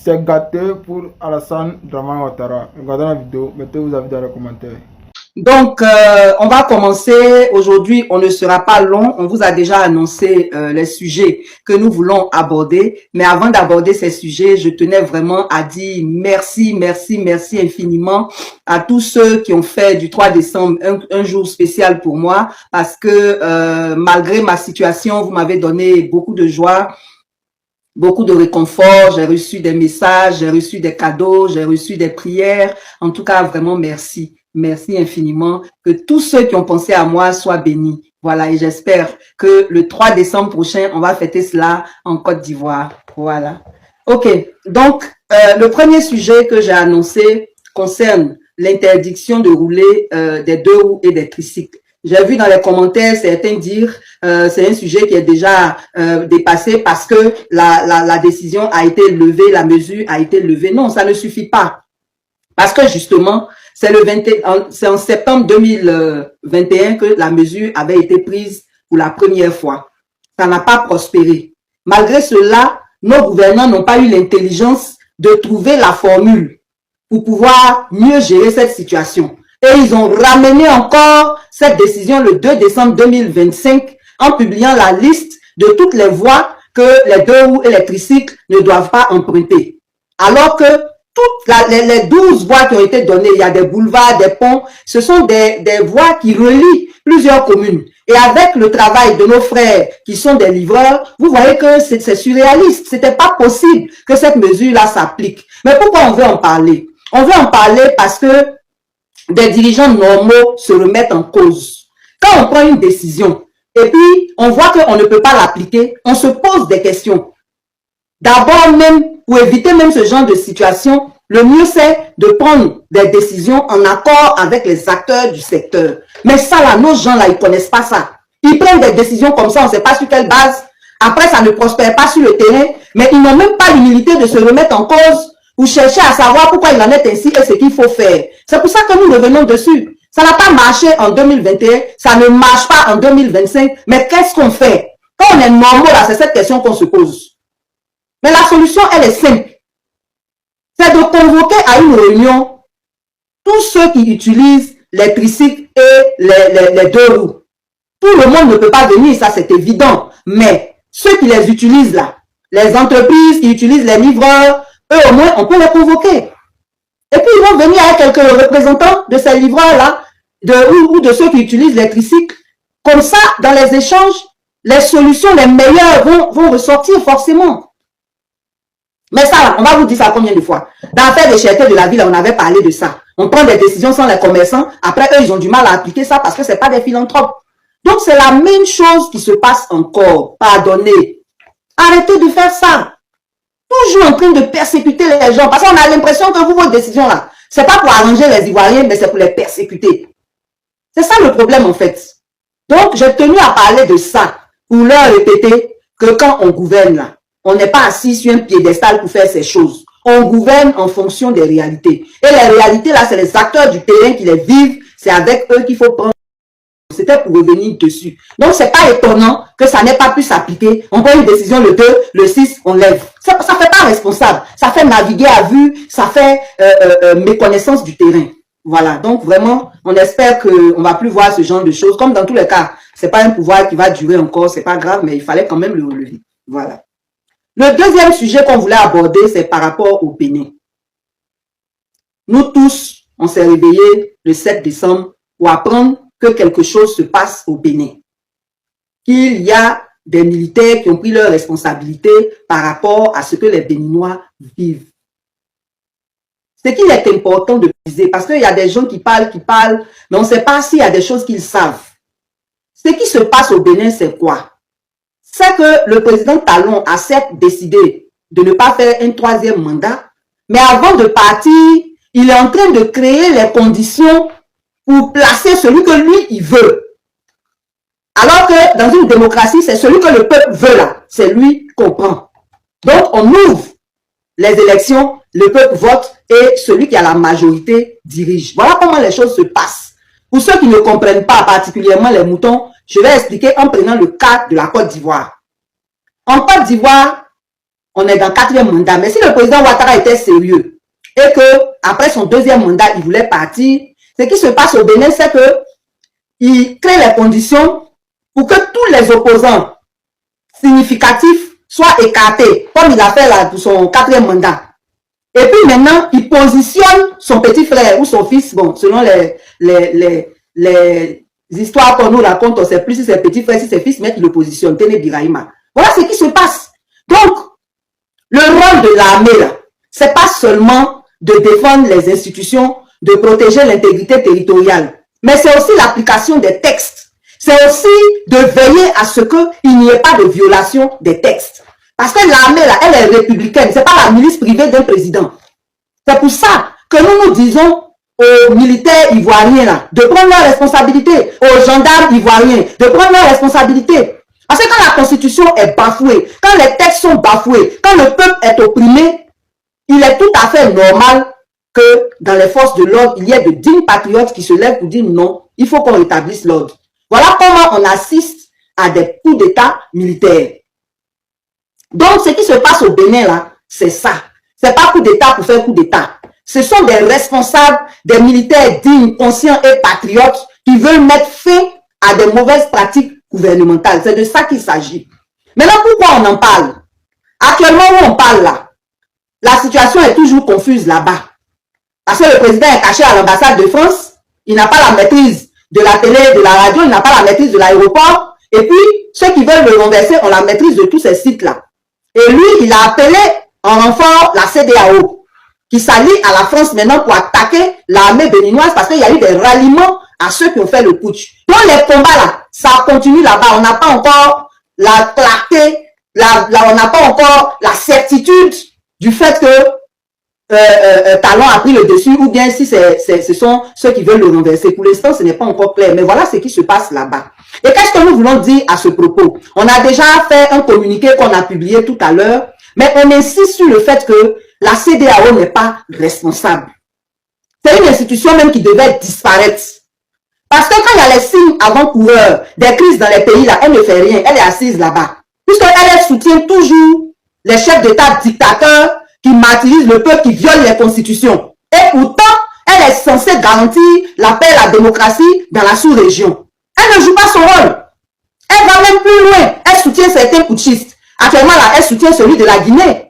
C'est gâté pour Alassane Draman Ouattara. Regardez la vidéo, mettez vos avis dans les commentaires. Donc, on va commencer. Aujourd'hui, on ne sera pas long. On vous a déjà annoncé les sujets que nous voulons aborder. Mais avant d'aborder ces sujets, je tenais vraiment à dire merci, merci, merci infiniment à tous ceux qui ont fait du 3 décembre un jour spécial pour moi. Parce que malgré ma situation, vous m'avez donné beaucoup de joie, beaucoup de réconfort. J'ai reçu des messages, j'ai reçu des cadeaux, j'ai reçu des prières. En tout cas, vraiment merci. Merci infiniment. Que tous ceux qui ont pensé à moi soient bénis. Voilà, et j'espère que le 3 décembre prochain, on va fêter cela en Côte d'Ivoire. Voilà. OK. Donc, le premier sujet que j'ai annoncé concerne l'interdiction de rouler des deux roues et des tricycles. J'ai vu dans les commentaires certains dire c'est un sujet qui est déjà dépassé parce que la décision a été levée, la mesure a été levée. Non, ça ne suffit pas. Parce que justement, c'est en septembre 2021 que la mesure avait été prise pour la première fois. Ça n'a pas prospéré. Malgré cela, nos gouvernants n'ont pas eu l'intelligence de trouver la formule pour pouvoir mieux gérer cette situation. Et ils ont ramené encore cette décision le 2 décembre 2025 en publiant la liste de toutes les voies que les deux roues et les tricycles ne doivent pas emprunter. Alors que toutes les 12 voies qui ont été données, il y a des boulevards, des ponts, ce sont des voies qui relient plusieurs communes. Et avec le travail de nos frères qui sont des livreurs, vous voyez que c'est surréaliste. C'était pas possible que cette mesure-là s'applique. Mais pourquoi on veut en parler? On veut en parler parce que des dirigeants normaux se remettent en cause. Quand on prend une décision et puis on voit qu'on ne peut pas l'appliquer, on se pose des questions. D'abord même, pour éviter même ce genre de situation, le mieux c'est de prendre des décisions en accord avec les acteurs du secteur. Mais ça là, nos gens là, ils connaissent pas ça. Ils prennent des décisions comme ça, on ne sait pas sur quelle base. Après, ça ne prospère pas sur le terrain, mais ils n'ont même pas l'humilité de se remettre en cause ou chercher à savoir pourquoi il en est ainsi et ce qu'il faut faire. C'est pour ça que nous revenons dessus. Ça n'a pas marché en 2021, ça ne marche pas en 2025, mais qu'est-ce qu'on fait? Quand on est normal là, c'est cette question qu'on se pose. Mais la solution, elle est simple. C'est de convoquer à une réunion tous ceux qui utilisent les tricycles et les deux roues. Tout le monde ne peut pas venir, ça c'est évident. Mais ceux qui les utilisent là, les entreprises qui utilisent les livreurs, eux au moins, on peut les convoquer. Et puis ils vont venir avec quelques représentants de ces livreurs-là, ou de ceux qui utilisent les tricycles. Comme ça, dans les échanges, les solutions les meilleures vont ressortir forcément. Mais ça, on va vous dire ça combien de fois? Dans l'affaire des chertés de la ville, on avait parlé de ça. On prend des décisions sans les commerçants. Après, eux, ils ont du mal à appliquer ça parce que ce n'est pas des philanthropes. Donc, c'est la même chose qui se passe encore. Pardonnez. Arrêtez de faire ça. Toujours en train de persécuter les gens. Parce qu'on a l'impression que vos décisions là, c'est pas pour arranger les Ivoiriens, mais c'est pour les persécuter. C'est ça le problème en fait. Donc, j'ai tenu à parler de ça pour leur répéter que quand on gouverne là, on n'est pas assis sur un piédestal pour faire ces choses. On gouverne en fonction des réalités. Et les réalités, là, c'est les acteurs du terrain qui les vivent. C'est avec eux qu'il faut prendre. C'était pour revenir dessus. Donc, c'est pas étonnant que ça n'ait pas pu s'appliquer. On prend une décision le 2, le 6, on lève. Ça ne fait pas responsable. Ça fait naviguer à vue, ça fait méconnaissance du terrain. Voilà. Donc, vraiment, on espère qu'on ne va plus voir ce genre de choses. Comme dans tous les cas, ce n'est pas un pouvoir qui va durer encore. Ce n'est pas grave, mais il fallait quand même le relever. Voilà. Le deuxième sujet qu'on voulait aborder, c'est par rapport au Bénin. Nous tous, on s'est réveillés le 7 décembre pour apprendre que quelque chose se passe au Bénin. Qu'il y a des militaires qui ont pris leurs responsabilités par rapport à ce que les Béninois vivent. C'est qu'il est important de préciser, parce qu'il y a des gens qui parlent, mais on ne sait pas s'il y a des choses qu'ils savent. Ce qui se passe au Bénin, c'est quoi? C'est que le président Talon a certes décidé de ne pas faire un troisième mandat, mais avant de partir, il est en train de créer les conditions pour placer celui que lui, il veut. Alors que dans une démocratie, c'est celui que le peuple veut là, c'est lui qu'on prend. Donc, on ouvre les élections, le peuple vote et celui qui a la majorité dirige. Voilà comment les choses se passent. Pour ceux qui ne comprennent pas, particulièrement les moutons, je vais expliquer en prenant le cas de la Côte d'Ivoire. En Côte d'Ivoire, on est dans 4e mandat. Mais si le président Ouattara était sérieux et que après son 2e mandat, il voulait partir, ce qui se passe au Bénin, c'est que il crée les conditions pour que tous les opposants significatifs soient écartés, comme il a fait là pour son 4e mandat. Et puis maintenant, il positionne son petit frère ou son fils, bon, selon les histoires qu'on nous raconte, on ne sait plus si c'est petit frère, si c'est fils, mais il le positionne, Téné Birahima. Voilà ce qui se passe. Donc, le rôle de l'armée, là, c'est pas seulement de défendre les institutions, de protéger l'intégrité territoriale, mais c'est aussi l'application des textes. C'est aussi de veiller à ce qu'il n'y ait pas de violation des textes. Parce que l'armée, là, elle est républicaine. C'est pas la milice privée d'un président. C'est pour ça que nous disons aux militaires ivoiriens, là, de prendre leurs responsabilités, aux gendarmes ivoiriens, de prendre leurs responsabilités. Parce que quand la constitution est bafouée, quand les textes sont bafoués, quand le peuple est opprimé, il est tout à fait normal que dans les forces de l'ordre, il y ait de dignes patriotes qui se lèvent pour dire non, il faut qu'on rétablisse l'ordre. Voilà comment on assiste à des coups d'État militaires. Donc, ce qui se passe au Bénin, là, c'est ça. C'est pas coup d'État pour faire coup d'État. Ce sont des responsables, des militaires dignes, conscients et patriotes qui veulent mettre fin à des mauvaises pratiques gouvernementales. C'est de ça qu'il s'agit. Maintenant, pourquoi on en parle? Actuellement, où on parle là, la situation est toujours confuse là-bas. Parce que le président est caché à l'ambassade de France, il n'a pas la maîtrise de la télé, de la radio, il n'a pas la maîtrise de l'aéroport. Et puis, ceux qui veulent le renverser ont la maîtrise de tous ces sites-là. Et lui, il a appelé en renfort la CEDEAO, qui s'allie à la France maintenant pour attaquer l'armée béninoise parce qu'il y a eu des ralliements à ceux qui ont fait le putsch. Donc les combats là, ça continue là-bas. On n'a pas encore la clarté, on n'a pas encore la certitude du fait que Talon a pris le dessus ou bien si ce sont ceux qui veulent le renverser. Pour l'instant, ce n'est pas encore clair. Mais voilà ce qui se passe là-bas. Et qu'est-ce que nous voulons dire à ce propos? On a déjà fait un communiqué qu'on a publié tout à l'heure, mais on insiste sur le fait que la CEDEAO n'est pas responsable. C'est une institution même qui devait disparaître. Parce que quand il y a les signes avant-coureurs des crises dans les pays, là, elle ne fait rien. Elle est assise là-bas. Puisqu'elle soutient toujours les chefs d'État dictateurs qui martyrisent le peuple, qui violent les constitutions. Et pourtant, elle est censée garantir la paix et la démocratie dans la sous-région. Elle ne joue pas son rôle. Elle va même plus loin. Elle soutient certains putschistes. Actuellement, là, elle soutient celui de la Guinée.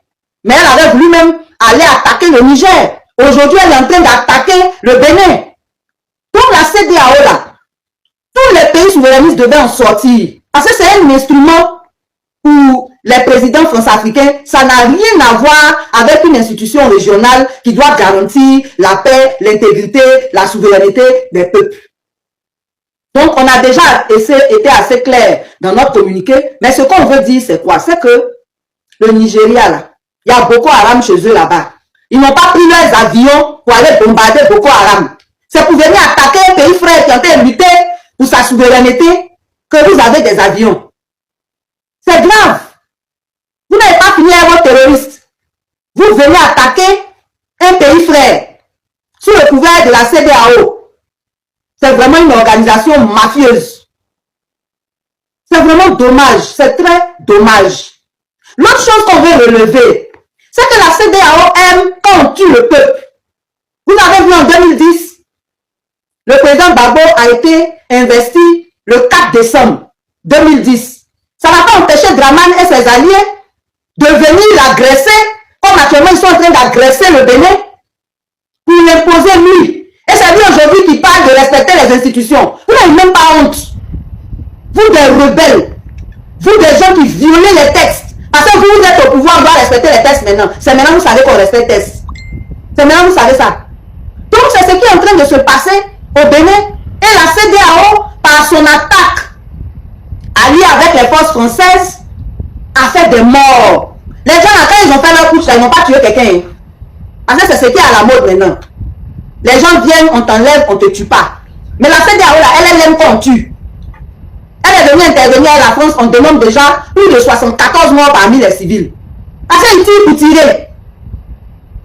Mais elle avait voulu même aller attaquer le Niger. Aujourd'hui, elle est en train d'attaquer le Bénin. Donc, la CEDEAO, là, tous les pays souverainistes devaient en sortir. Parce que c'est un instrument pour les présidents france-africains. Ça n'a rien à voir avec une institution régionale qui doit garantir la paix, l'intégrité, la souveraineté des peuples. Donc, on a déjà été assez clair dans notre communiqué. Mais ce qu'on veut dire, c'est quoi? C'est que le Nigeria, là, il y a Boko Haram chez eux là-bas. Ils n'ont pas pris leurs avions pour aller bombarder Boko Haram. C'est pour venir attaquer un pays frère qui est en train de lutter pour sa souveraineté que vous avez des avions. C'est grave. Vous n'avez pas fini avec vos terroristes. Vous venez attaquer un pays frère sous le couvert de la CEDEAO. C'est vraiment une organisation mafieuse. C'est vraiment dommage. C'est très dommage. L'autre chose qu'on veut relever, c'est que la CEDEAO aime quand on tue le peuple. Vous avez vu en 2010, le président Gbagbo a été investi le 4 décembre 2010. Ça n'a pas empêché Dramane et ses alliés de venir l'agresser, comme actuellement ils sont en train d'agresser le Bénin, pour l'imposer lui. Et c'est lui aujourd'hui qui parle de respecter les institutions. Vous n'avez même pas honte. Vous des rebelles, vous des gens qui violez les textes. Parce que vous êtes au pouvoir, on doit respecter les textes maintenant. C'est maintenant que vous savez qu'on respecte les textes. C'est maintenant que vous savez ça. Donc c'est ce qui est en train de se passer au Bénin. Et la CEDEAO, par son attaque, alliée avec les forces françaises, a fait des morts. Les gens, là, quand ils ont fait leur couche, ils n'ont pas tué quelqu'un. Parce que c'est ce qui est à la mode maintenant. Les gens viennent, on t'enlève, on ne te tue pas. Mais la CEDEAO, là, elle aime qu'on tue. Elle est venue intervenir à la France, on demande déjà plus de 74 morts parmi les civils. Parce qu'ils tirent pour tirer.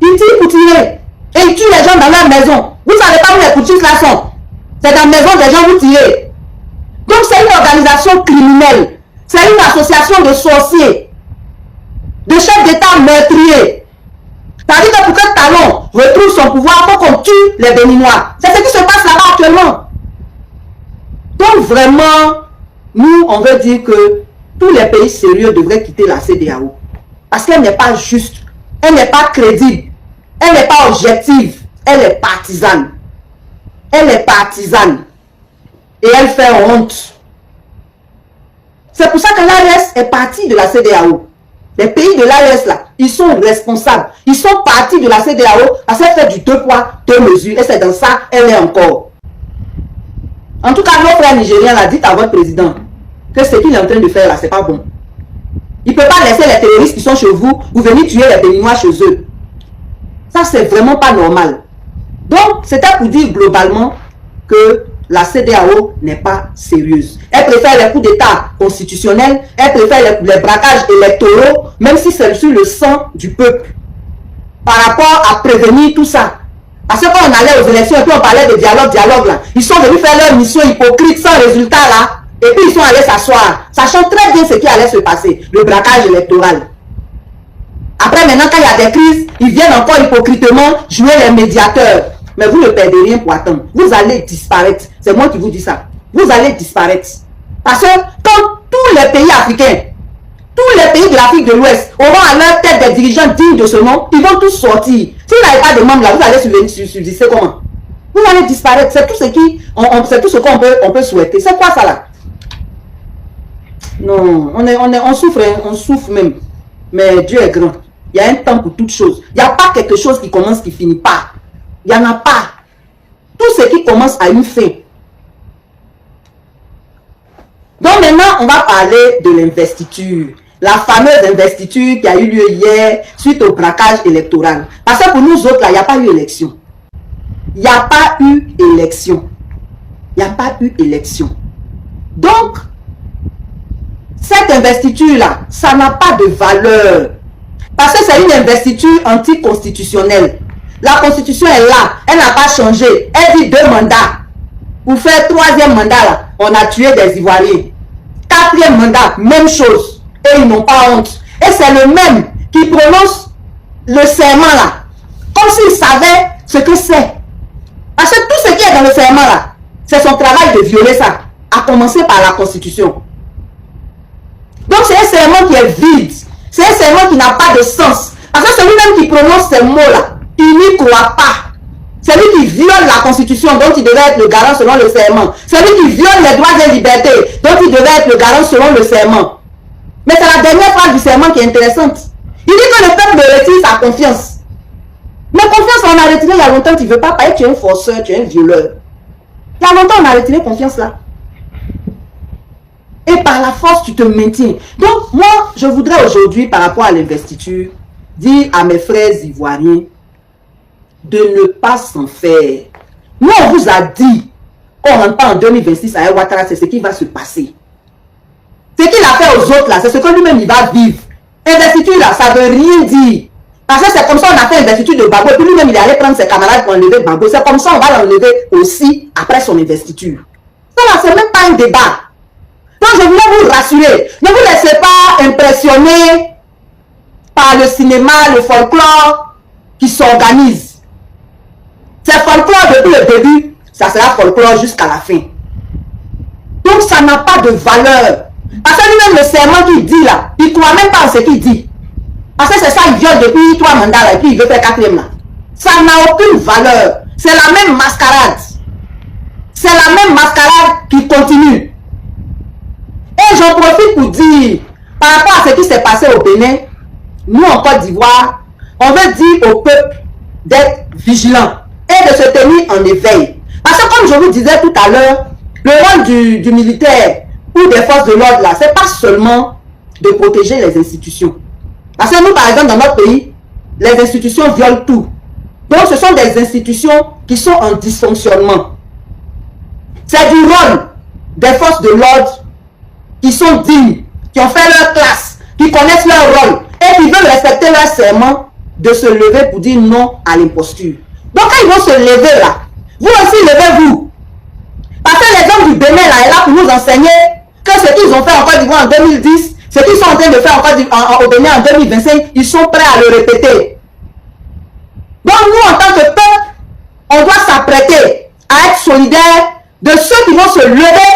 Ils tirent pour tirer. Et ils tuent les gens dans leur maison. Vous ne savez pas où les putschistes là sont. C'est dans la maison des gens, vous tirez. Donc c'est une organisation criminelle. C'est une association de sorciers, de chefs d'État meurtrier. C'est-à-dire que pour que Talon retrouve son pouvoir, il faut qu'on tue les Béninois. C'est ce qui se passe là-bas actuellement. Donc vraiment, nous, on veut dire que tous les pays sérieux devraient quitter la CEDEAO. Parce qu'elle n'est pas juste, elle n'est pas crédible, elle n'est pas objective, elle est partisane. Elle est partisane. Et elle fait honte. C'est pour ça que l'AES est partie de la CEDEAO. Les pays de l'AES là, ils sont responsables. Ils sont partis de la CEDEAO parce qu'elle fait du 2 poids, 2 mesures. Et c'est dans ça, elle est encore. En tout cas, nos frères nigériens là, dites à votre président que ce qu'il est en train de faire là, c'est pas bon. Il ne peut pas laisser les terroristes qui sont chez vous, vous venir tuer les Béninois chez eux. Ça, c'est vraiment pas normal. Donc, c'était pour dire globalement que la CEDEAO n'est pas sérieuse. Elle préfère les coups d'État constitutionnels, elle préfère les braquages électoraux, même si c'est sur le sang du peuple. Par rapport à prévenir tout ça. Parce que quand on allait aux élections et puis on parlait de dialogue là, ils sont venus faire leur mission hypocrite sans résultat là, et puis ils sont allés s'asseoir, sachant très bien ce qui allait se passer, le braquage électoral. Après maintenant, quand il y a des crises, ils viennent encore hypocritement jouer les médiateurs. Mais vous ne perdez rien pour attendre. Vous allez disparaître. C'est moi qui vous dis ça. Vous allez disparaître. Parce que quand tous les pays africains, tous les pays de l'Afrique de l'Ouest auront à leur tête des dirigeants dignes de ce nom, ils vont tous sortir. Si vous n'avez pas de membres là, vous allez subsister comment? Vous allez disparaître. C'est tout ce qu'on peut souhaiter. C'est quoi ça là? Non, on souffre, hein, on souffre même. Mais Dieu est grand. Il y a un temps pour toutes choses. Il n'y a pas quelque chose qui commence, qui finit pas. Il n'y en a pas. Tout ce qui commence a une fin. Donc maintenant, on va parler de l'investiture. La fameuse investiture qui a eu lieu hier suite au braquage électoral. Parce que pour nous autres, là, il n'y a pas eu élection. Il n'y a pas eu élection. Il n'y a pas eu élection. Donc, cette investiture-là, ça n'a pas de valeur. Parce que c'est une investiture anticonstitutionnelle. La constitution est là, elle n'a pas changé. Elle dit 2 mandats. Pour faire 3e mandat, là, on a tué des Ivoiriens. 4e mandat, même chose. Et ils n'ont pas honte. Et c'est le même qui prononce le serment là. Comme s'il savait ce que c'est. Parce que tout ce qui est dans le serment là, c'est son travail de violer ça. À commencer par la constitution. Donc c'est un serment qui est vide. C'est un serment qui n'a pas de sens. Parce que celui-même qui prononce ces mots-là, il n'y croit pas. C'est lui qui viole la constitution dont il devait être le garant selon le serment. C'est lui qui viole les droits et libertés dont il devait être le garant selon le serment. Mais c'est la dernière phrase du serment qui est intéressante. Il dit que le peuple retire sa confiance. Mais confiance, on a retiré il y a longtemps, tu ne veux pas parler, tu es un forceur, tu es un violeur. Il y a longtemps, on a retiré confiance là. Et par la force, tu te maintiens. Donc, moi, je voudrais aujourd'hui, par rapport à l'investiture, dire à mes frères ivoiriens de ne pas s'en faire. Nous, on vous a dit qu'on ne rentre pas en 2026 à Ouattara, c'est ce qui va se passer. Ce qu'il a fait aux autres, là, c'est ce que lui-même, il va vivre. Investiture, là, ça ne veut rien dire. Parce que c'est comme ça, on a fait investiture de Gbagbo, et puis lui-même, il est allé prendre ses camarades pour enlever Gbagbo. C'est comme ça, on va l'enlever aussi après son investiture. Ça, là, c'est même pas un débat. Donc, je voulais vous rassurer. Ne vous laissez pas impressionner par le cinéma, le folklore qui s'organise. C'est folklore depuis le début, ça sera folklore jusqu'à la fin. Donc, ça n'a pas de valeur. Parce que lui-même, le serment qu'il dit là, il ne croit même pas en ce qu'il dit. Parce que c'est ça, il viole depuis 3 mandats là, et puis il veut faire 4e là. Ça n'a aucune valeur. C'est la même mascarade. C'est la même mascarade qui continue. Et j'en profite pour dire, par rapport à ce qui s'est passé au Bénin, nous en Côte d'Ivoire, on veut dire au peuple d'être vigilant et de se tenir en éveil. Parce que comme je vous disais tout à l'heure, le rôle du militaire ou des forces de l'ordre là, c'est pas seulement de protéger les institutions. Parce que nous, par exemple, dans notre pays, les institutions violent tout. Donc ce sont des institutions qui sont en dysfonctionnement. C'est du rôle des forces de l'ordre qui sont dignes, qui ont fait leur classe, qui connaissent leur rôle et qui veulent respecter leur serment de se lever pour dire non à l'imposture. Donc quand ils vont se lever là, vous aussi levez-vous. Parce que les hommes du Bénin là est là pour nous enseigner que ce qu'ils ont fait en Côte d'Ivoire en 2010, Ce qu'ils sont en train de faire au Bénin en 2025, ils sont prêts à le répéter. Donc nous, en tant que peuple, on doit s'apprêter à être solidaires de ceux qui vont se lever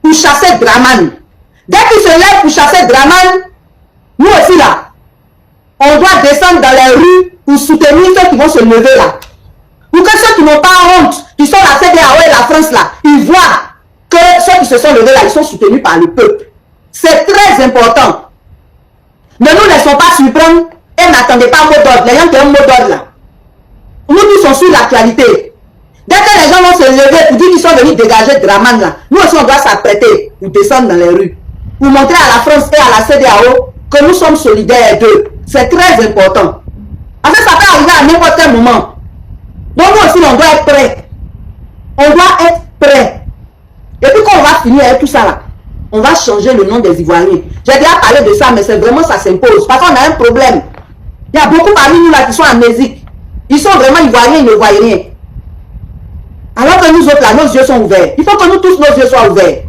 pour chasser Dramane. Dès qu'ils se lèvent pour chasser Dramane, nous aussi là, on doit descendre dans les rues pour soutenir ceux qui vont se lever là. Pour que ceux qui n'ont pas honte, qui sont la CEDEAO et la France là, ils voient que ceux qui se sont levés là, ils sont soutenus par le peuple. C'est très important. Ne nous laissons pas surprendre et n'attendez pas un mot d'ordre. Les gens qui ont un mot d'ordre là. Nous tous sommes sur l'actualité. Dès que les gens vont se lever pour dire qu'ils sont venus dégager Dramane là, nous aussi on doit s'apprêter pour descendre dans les rues. Pour montrer à la France et à la CEDEAO que nous sommes solidaires d'eux. C'est très important. Parce que ça peut arriver à n'importe quel moment. Donc nous aussi on doit être prêts. On doit être prêts. Et puis quand on va finir avec tout ça là, on va changer le nom des Ivoiriens. J'ai déjà parlé de ça, mais c'est vraiment ça s'impose. Parce qu'on a un problème. Il y a beaucoup parmi nous là qui sont amnésiques. Ils sont vraiment Ivoiriens, ils ne voient rien. Alors que nous autres là, nos yeux sont ouverts. Il faut que nous tous, nos yeux soient ouverts.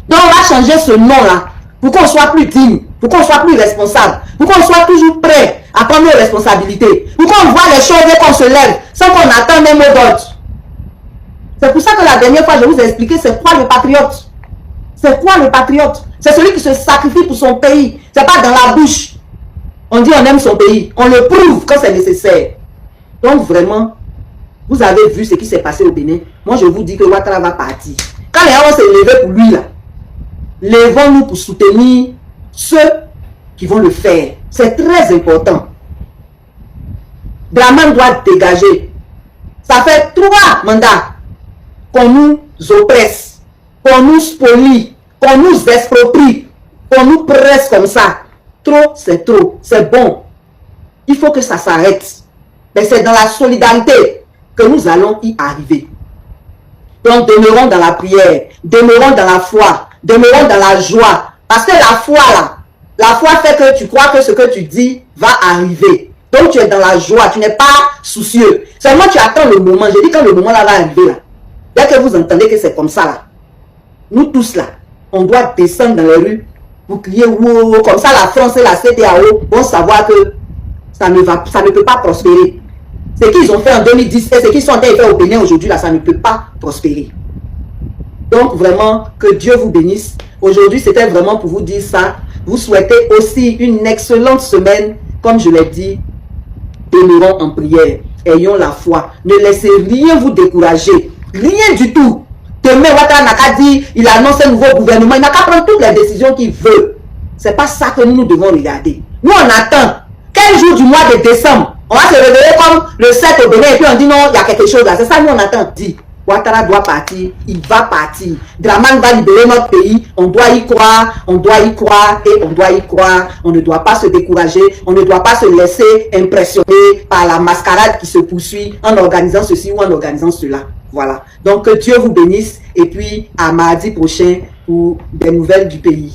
Donc on va changer ce nom là pour qu'on soit plus digne, pour qu'on soit plus responsable, pour qu'on soit toujours prêt à prendre nos responsabilités, pour qu'on voit les choses et qu'on se lève sans qu'on attende un mot d'ordre. C'est pour ça que la dernière fois je vous ai expliqué c'est quoi le patriote. C'est quoi le patriote? C'est celui qui se sacrifie pour son pays. C'est pas dans la bouche. On dit on aime son pays. On le prouve quand c'est nécessaire. Donc vraiment, vous avez vu ce qui s'est passé au Bénin. Moi je vous dis que Ouattara va partir. Quand les gens vont se lever pour lui là, levons-nous pour soutenir ceux qui vont le faire. C'est très important. Dramane doit dégager. Ça fait 3 mandats qu'on nous oppresse, qu'on nous spolie, qu'on nous exproprie, qu'on nous presse comme ça. Trop, c'est trop. C'est bon. Il faut que ça s'arrête. Mais c'est dans la solidarité que nous allons y arriver. Donc, demeurons dans la prière, demeurons dans la foi, demeurons dans la joie. Parce que la foi, là, la foi fait que tu crois que ce que tu dis va arriver. Donc, tu es dans la joie, tu n'es pas soucieux. Seulement, tu attends le moment. Je dis quand le moment là va arriver, là. Dès que vous entendez que c'est comme ça, là, nous tous, là, on doit descendre dans les rues pour crier wow, comme ça, la France et la CEDEAO vont savoir que ça ne peut pas prospérer. Ce qu'ils ont fait en 2010 et ce qu'ils sont en train de faire au Bénin aujourd'hui, là, ça ne peut pas prospérer. Donc, vraiment, que Dieu vous bénisse. Aujourd'hui, c'était vraiment pour vous dire ça. Vous souhaitez aussi une excellente semaine. Comme je l'ai dit, demeurons en prière. Ayons la foi. Ne laissez rien vous décourager. Rien du tout. Demain, Ouattara n'a qu'à dire, il annonce un nouveau gouvernement. Il n'a qu'à prendre toutes les décisions qu'il veut. Ce n'est pas ça que nous devons regarder. Nous, on attend. Quel jour du mois de décembre, on va se réveiller comme le 7 au Bénin et puis on dit non, il y a quelque chose là. C'est ça, nous, on attend. Dit, Ouattara doit partir, il va partir. Dramane va libérer notre pays. On doit y croire, on doit y croire et on doit y croire. On ne doit pas se décourager, on ne doit pas se laisser impressionner par la mascarade qui se poursuit en organisant ceci ou en organisant cela. Voilà. Donc, que Dieu vous bénisse et puis à mardi prochain pour des nouvelles du pays.